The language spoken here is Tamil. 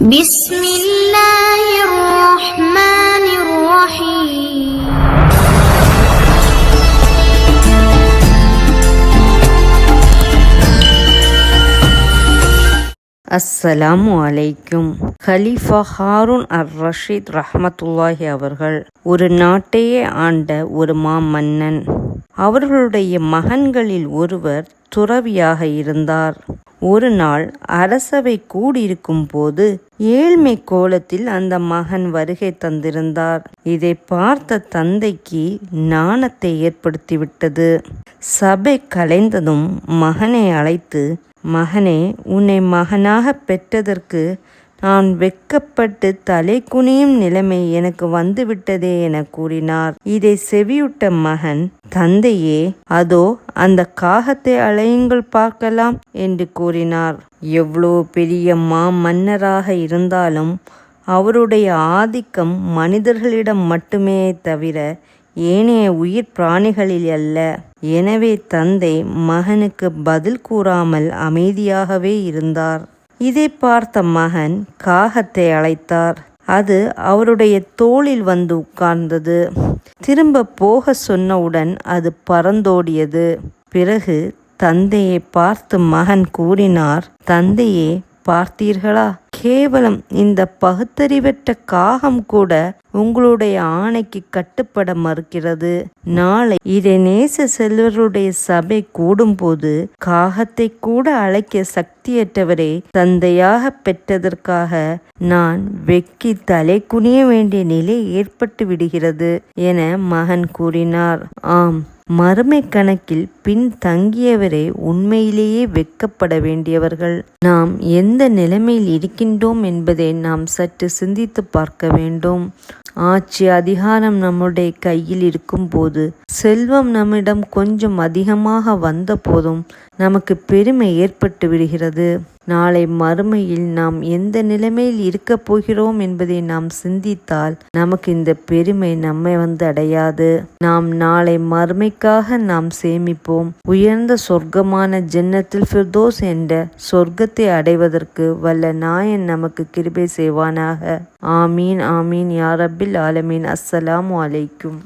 بسم الله الرحمن الرحيم. அஸ்ஸலாமு அலைக்கும். கலீஃபா ஹாரூன் அர் ரஷீத் ரஹ்மத்துல்லாஹி அவர்கள் ஒரு நாட்டையே ஆண்ட ஒரு மாமன்னன். அவர்களுடைய மகன்களில் ஒருவர் துறவியாக இருந்தார். ஒரு நாள் அரசவை கூடியிருக்கும் போது ஏழ்மை கோலத்தில் அந்த மகன் வருகை தந்திருந்தார். இதை பார்த்த தந்தைக்கு நாணத்தை ஏற்படுத்திவிட்டது. சபை கலைந்ததும் மகனை அழைத்து, மகனே, உன்னை மகனாக பெற்றதற்கு நான் வெட்கப்பட்டு தலை குனியும் நிலைமை எனக்கு வந்துவிட்டதே என கூறினார். இதை செவியுட்ட மகன், தந்தையே, அதோ அந்த காகத்தை அழையுங்கள் பார்க்கலாம் என்று கூறினார். எவ்வளோ பெரிய மன்னராக இருந்தாலும் அவருடைய ஆதிக்கம் மனிதர்களிடம் மட்டுமே தவிர ஏனைய உயிர் பிராணிகளில் அல்ல. எனவே தந்தை மகனுக்கு பதில் கூறாமல் அமைதியாகவே இருந்தார். இதை பார்த்த மகன் காகத்தை அழைத்தார். அது அவருடைய தோளில் வந்து உட்கார்ந்தது. திரும்ப போக சொன்னவுடன் அது பறந்தோடியது. பிறகு தந்தையை பார்த்து மகன் கூறினார், தந்தையே, பார்த்தீர்களா, கேவலம் இந்த பகுத்தறிவற்ற காகம் கூட உங்களுடைய ஆணைக்கு கட்டுப்பட மறுக்கிறது. நாளை இதை நேச செல்வருடைய சபை கூடும்போது காகத்தை கூட அழைக்க சக்தியற்றவரை தந்தையாக பெற்றதற்காக நான் வெக்கி தலை குனிய வேண்டிய நிலை ஏற்பட்டு விடுகிறது என மகன் கூறினார். ஆம், மறுமை கணக்கில் பின் தங்கியவரே உண்மையிலேயே வெட்கப்பட வேண்டியவர்கள். நாம் எந்த நிலைமையில் இருக்கின்றோம் என்பதை நாம் சற்று சிந்தித்து பார்க்க வேண்டும். ஆட்சி அதிகாரம் நம்முடைய கையில் இருக்கும்போது, செல்வம் நம்மிடம் கொஞ்சம் அதிகமாக வந்த போதும் நமக்கு பெருமை ஏற்பட்டு விடுகிறது. நாளை மறுமையில் நாம் எந்த நிலைமையில் இருக்கப் போகிறோம் என்பதை நாம் சிந்தித்தால் நமக்கு இந்த பெருமை நம்மை அடையாது. நாம் நாளை மறுமைக்காக நாம் சேமிப்போம். உயர்ந்த சொர்க்கமான ஜன்னத்துல் ஃபிர்தௌஸ் என்ற சொர்க்கத்தை அடைவதற்கு வல்ல நாயன் நமக்கு கிருபை செய்வானாக. ஆமீன் ஆமீன் யா ரப்பில் ஆலமீன். அஸ்ஸலாமு அலைக்கும்.